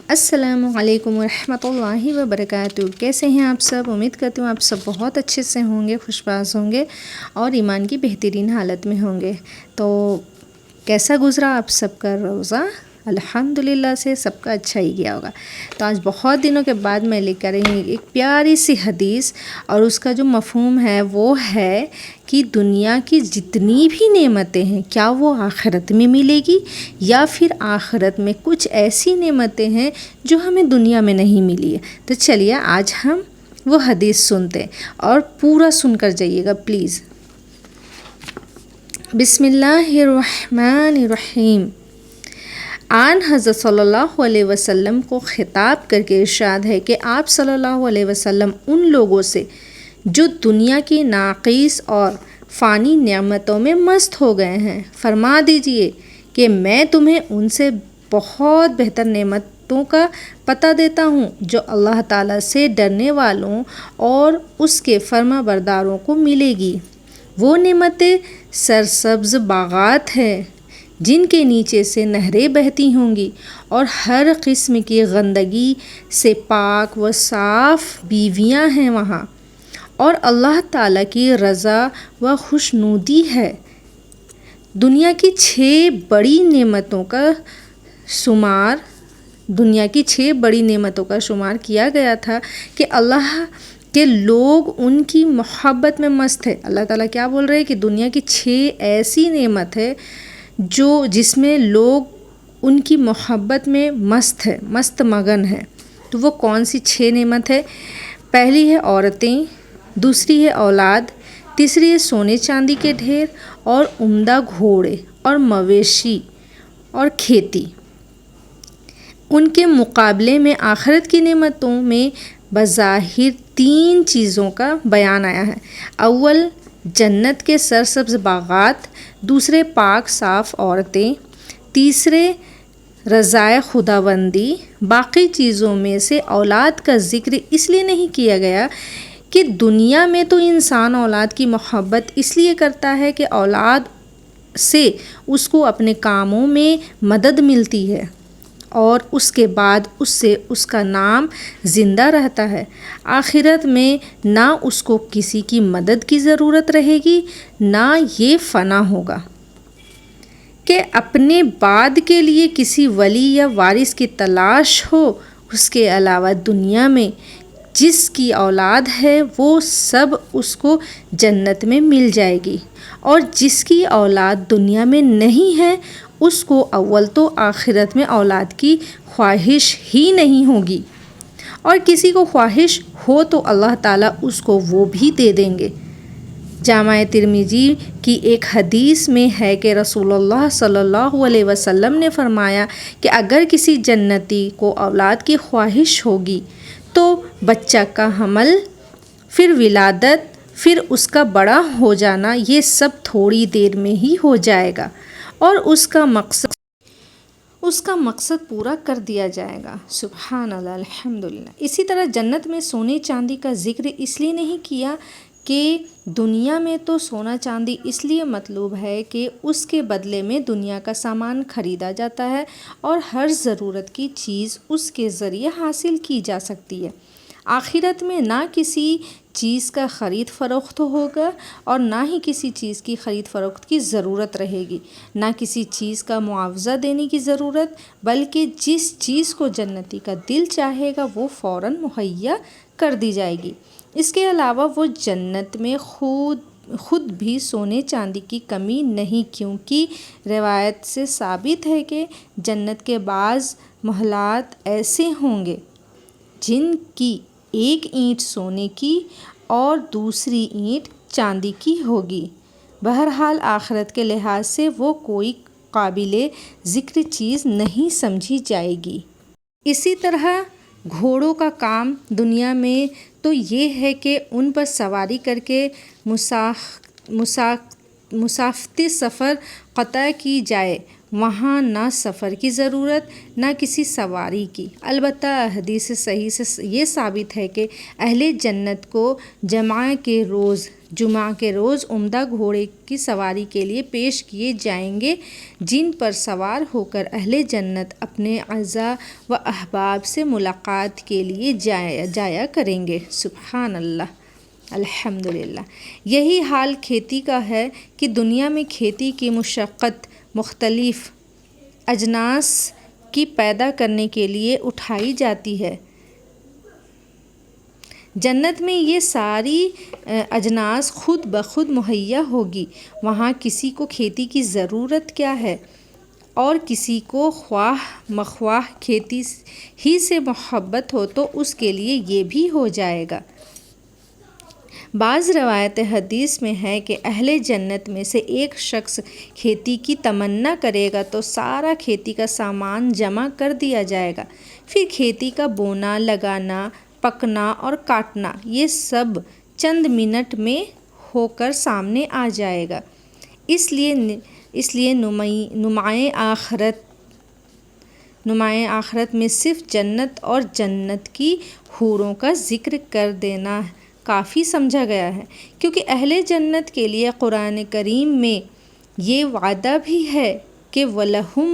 السلام علیکم ورحمۃ اللہ وبرکاتہ۔ کیسے ہیں آپ سب؟ امید کرتی ہوں آپ سب بہت اچھے سے ہوں گے، خوش باز ہوں گے اور ایمان کی بہترین حالت میں ہوں گے۔ تو کیسا گزرا آپ سب کا روزہ؟ الحمدللہ سے سب کا اچھا ہی گیا ہوگا۔ تو آج بہت دنوں کے بعد میں لے کر ایک پیاری سی حدیث، اور اس کا جو مفہوم ہے وہ ہے کہ دنیا کی جتنی بھی نعمتیں ہیں کیا وہ آخرت میں ملے گی، یا پھر آخرت میں کچھ ایسی نعمتیں ہیں جو ہمیں دنیا میں نہیں ملی ہے۔ تو چلیے آج ہم وہ حدیث سنتے ہیں، اور پورا سن کر جائیے گا پلیز۔ بسم اللہ الرحمن الرحیم۔ آن حضرت صلی اللہ علیہ وسلم کو خطاب کر کے ارشاد ہے کہ آپ صلی اللہ علیہ وسلم ان لوگوں سے جو دنیا کی ناقص اور فانی نعمتوں میں مست ہو گئے ہیں، فرما دیجئے کہ میں تمہیں ان سے بہت بہتر نعمتوں کا پتہ دیتا ہوں جو اللہ تعالیٰ سے ڈرنے والوں اور اس کے فرما برداروں کو ملے گی۔ وہ نعمتیں سرسبز باغات ہیں جن کے نیچے سے نہریں بہتی ہوں گی، اور ہر قسم کی گندگی سے پاک و صاف بیویاں ہیں وہاں، اور اللہ تعالیٰ کی رضا و خوشنودی ہے۔ دنیا کی 6 بڑی نعمتوں کا شمار کیا گیا تھا کہ اللہ کے لوگ ان کی محبت میں مست ہے۔ اللہ تعالیٰ کیا بول رہے ہیں کہ دنیا کی 6 ایسی نعمت ہے جس میں لوگ ان کی محبت میں مست مگن ہے۔ تو وہ کون سی 6 نعمت ہے؟ پہلی ہے عورتیں، دوسری ہے اولاد، تیسری ہے سونے چاندی کے ڈھیر، اور عمدہ گھوڑے اور مویشی اور کھیتی۔ ان کے مقابلے میں آخرت کی نعمتوں میں بظاہر 3 چیزوں کا بیان آیا ہے۔ اول جنت کے سرسبز باغات، دوسرے پاک صاف عورتیں، تیسرے رضائے خداوندی۔ باقی چیزوں میں سے اولاد کا ذکر اس لیے نہیں کیا گیا کہ دنیا میں تو انسان اولاد کی محبت اس لیے کرتا ہے کہ اولاد سے اس کو اپنے کاموں میں مدد ملتی ہے، اور اس کے بعد اس سے اس کا نام زندہ رہتا ہے۔ آخرت میں نہ اس کو کسی کی مدد کی ضرورت رہے گی، نہ یہ فنا ہوگا کہ اپنے بعد کے لیے کسی ولی یا وارث کی تلاش ہو۔ اس کے علاوہ دنیا میں جس کی اولاد ہے وہ سب اس کو جنت میں مل جائے گی، اور جس کی اولاد دنیا میں نہیں ہے اس کو اول تو آخرت میں اولاد کی خواہش ہی نہیں ہوگی، اور کسی کو خواہش ہو تو اللہ تعالیٰ اس کو وہ بھی دے دیں گے۔ جامع ترمذی کی ایک حدیث میں ہے کہ رسول اللہ صلی اللہ علیہ وسلم نے فرمایا کہ اگر کسی جنتی کو اولاد کی خواہش ہوگی تو بچہ کا حمل، پھر ولادت، پھر اس کا بڑا ہو جانا، یہ سب تھوڑی دیر میں ہی ہو جائے گا، اور اس کا مقصد پورا کر دیا جائے گا۔ سبحان اللہ، الحمدللہ۔ اسی طرح جنت میں سونے چاندی کا ذکر اس لیے نہیں کیا کہ دنیا میں تو سونا چاندی اس لیے مطلوب ہے کہ اس کے بدلے میں دنیا کا سامان خریدا جاتا ہے، اور ہر ضرورت کی چیز اس کے ذریعے حاصل کی جا سکتی ہے۔ آخرت میں نہ کسی چیز کا خرید فروخت ہوگا، اور نہ ہی کسی چیز کی خرید فروخت کی ضرورت رہے گی، نہ کسی چیز کا معاوضہ دینے کی ضرورت، بلکہ جس چیز کو جنتی کا دل چاہے گا وہ فوراً مہیا کر دی جائے گی۔ اس کے علاوہ وہ جنت میں خود بھی سونے چاندی کی کمی نہیں، کیونکہ روایت سے ثابت ہے کہ جنت کے بعض محلات ایسے ہوں گے جن کی ایک اینٹ سونے کی اور دوسری اینٹ چاندی کی ہوگی۔ بہرحال آخرت کے لحاظ سے وہ کوئی قابل ذکر چیز نہیں سمجھی جائے گی۔ اسی طرح گھوڑوں کا کام دنیا میں تو یہ ہے کہ ان پر سواری کر کے مسافتی سفر قطع کی جائے، وہاں نہ سفر کی ضرورت نہ کسی سواری کی۔ البتہ حدیث صحیح سے یہ ثابت ہے کہ اہل جنت کو جمعہ کے روز جمعہ کے روز عمدہ گھوڑے کی سواری کے لیے پیش کیے جائیں گے، جن پر سوار ہو کر اہل جنت اپنے اعزاء و احباب سے ملاقات کے لیے جایا کریں گے۔ سبحان اللہ، الحمدللہ۔ یہی حال کھیتی کا ہے کہ دنیا میں کھیتی کی مشقت مختلف اجناس کی پیدا کرنے کے لیے اٹھائی جاتی ہے۔ جنت میں یہ ساری اجناس خود بخود مہیا ہوگی۔ وہاں کسی کو کھیتی کی ضرورت کیا ہے، اور کسی کو خواہ مخواہ کھیتی ہی سے محبت ہو تو اس کے لیے یہ بھی ہو جائے گا۔ بعض روایت حدیث میں ہے کہ اہل جنت میں سے ایک شخص کھیتی کی تمنا کرے گا تو سارا کھیتی کا سامان جمع کر دیا جائے گا، پھر کھیتی کا بونا، لگانا، پکنا اور کاٹنا یہ سب چند منٹ میں ہو کر سامنے آ جائے گا۔ اس لیے نمائے آخرت میں صرف جنت اور جنت کی حوروں کا ذکر کر دینا کافی سمجھا گیا ہے، کیونکہ اہل جنت کے لیے قرآن کریم میں یہ وعدہ بھی ہے کہ وَلَهُم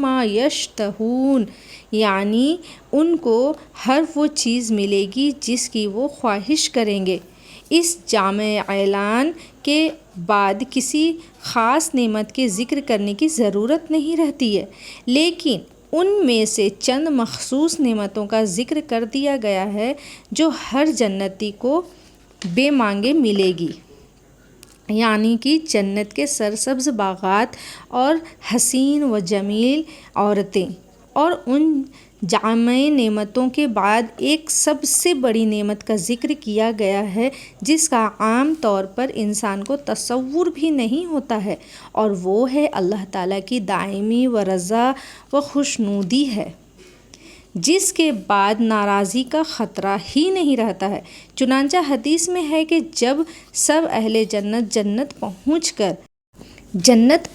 مَّا يَشْتَهُونَ، یعنی ان کو ہر وہ چیز ملے گی جس کی وہ خواہش کریں گے۔ اس جامع اعلان کے بعد کسی خاص نعمت کے ذکر کرنے کی ضرورت نہیں رہتی ہے، لیکن ان میں سے چند مخصوص نعمتوں کا ذکر کر دیا گیا ہے جو ہر جنتی کو بے مانگے ملے گی، یعنی کہ جنت کے سرسبز باغات اور حسین و جمیل عورتیں۔ اور ان جامع نعمتوں کے بعد ایک سب سے بڑی نعمت کا ذکر کیا گیا ہے جس کا عام طور پر انسان کو تصور بھی نہیں ہوتا ہے، اور وہ ہے اللہ تعالیٰ کی دائمی و رضا و خوشنودی ہے، جس کے بعد ناراضی کا خطرہ ہی نہیں رہتا ہے۔ چنانچہ حدیث میں ہے کہ جب سب اہل جنت جنت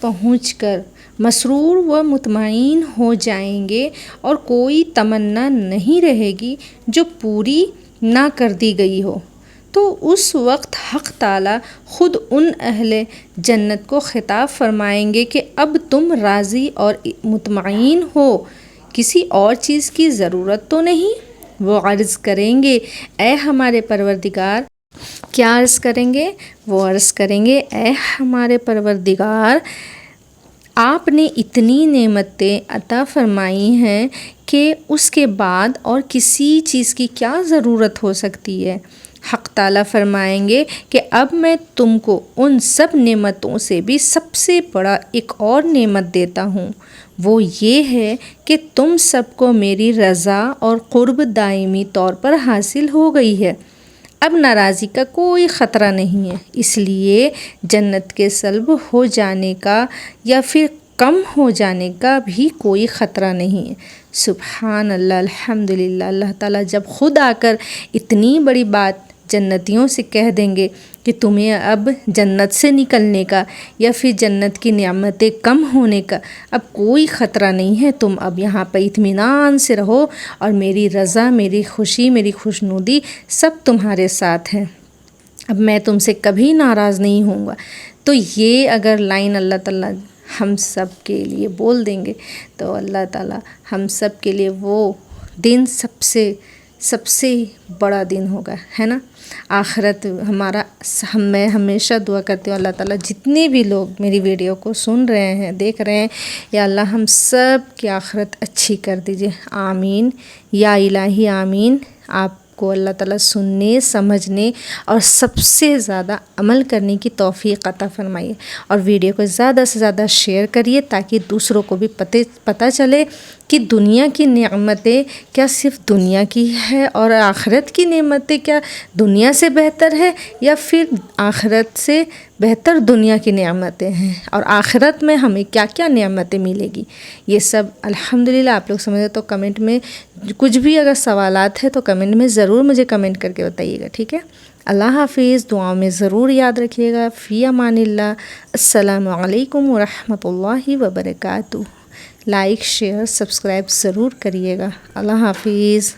پہنچ کر مسرور و مطمئن ہو جائیں گے اور کوئی تمنا نہیں رہے گی جو پوری نہ کر دی گئی ہو، تو اس وقت حق تعالیٰ خود ان اہل جنت کو خطاب فرمائیں گے کہ اب تم راضی اور مطمئن ہو، کسی اور چیز کی ضرورت تو نہیں؟ وہ عرض کریں گے اے ہمارے پروردگار، کیا عرض کریں گے؟ وہ عرض کریں گے اے ہمارے پروردگار، آپ نے اتنی نعمتیں عطا فرمائی ہیں کہ اس کے بعد اور کسی چیز کی کیا ضرورت ہو سکتی ہے؟ حق تعالیٰ فرمائیں گے کہ اب میں تم کو ان سب نعمتوں سے بھی سب سے بڑا ایک اور نعمت دیتا ہوں، وہ یہ ہے کہ تم سب کو میری رضا اور قرب دائمی طور پر حاصل ہو گئی ہے، اب ناراضی کا کوئی خطرہ نہیں ہے، اس لیے جنت کے سلب ہو جانے کا یا پھر کم ہو جانے کا بھی کوئی خطرہ نہیں ہے۔ سبحان اللہ، الحمدللہ۔ اللہ تعالیٰ جب خود آ کر اتنی بڑی بات جنتیوں سے کہہ دیں گے کہ تمہیں اب جنت سے نکلنے کا یا پھر جنت کی نعمتیں کم ہونے کا اب کوئی خطرہ نہیں ہے، تم اب یہاں پہ اطمینان سے رہو اور میری رضا، میری خوشی، میری خوشنودی سب تمہارے ساتھ ہے، اب میں تم سے کبھی ناراض نہیں ہوں گا۔ تو یہ اگر لائن اللہ تعالیٰ ہم سب کے لیے بول دیں گے تو اللہ تعالیٰ ہم سب کے لیے وہ دن سب سے بڑا دن ہوگا، ہے نا؟ آخرت میں ہمیشہ دعا کرتی ہوں اللہ تعالیٰ جتنے بھی لوگ میری ویڈیو کو سن رہے ہیں، دیکھ رہے ہیں، یا اللہ ہم سب کی آخرت اچھی کر دیجئے، آمین یا الہی آمین۔ آپ کو اللہ تعالیٰ سننے، سمجھنے اور سب سے زیادہ عمل کرنے کی توفیق عطا فرمائیے، اور ویڈیو کو زیادہ سے زیادہ شیئر کریے تاکہ دوسروں کو بھی پتہ چلے کہ دنیا کی نعمتیں کیا صرف دنیا کی ہے اور آخرت کی نعمتیں کیا دنیا سے بہتر ہے، یا پھر آخرت سے بہتر دنیا کی نعمتیں ہیں، اور آخرت میں ہمیں کیا کیا نعمتیں ملے گی۔ یہ سب الحمدللہ آپ لوگ سمجھے تو کمنٹ میں کچھ بھی اگر سوالات ہیں تو کمنٹ میں ضرور مجھے کمنٹ کر کے بتائیے گا، ٹھیک ہے؟ اللہ حافظ، دعاؤں میں ضرور یاد رکھیے گا۔ فی امان اللہ، السلام علیکم ورحمۃ اللہ وبرکاتہ۔ لائک، شیئر، سبسکرائب ضرور کریے گا۔ اللہ حافظ۔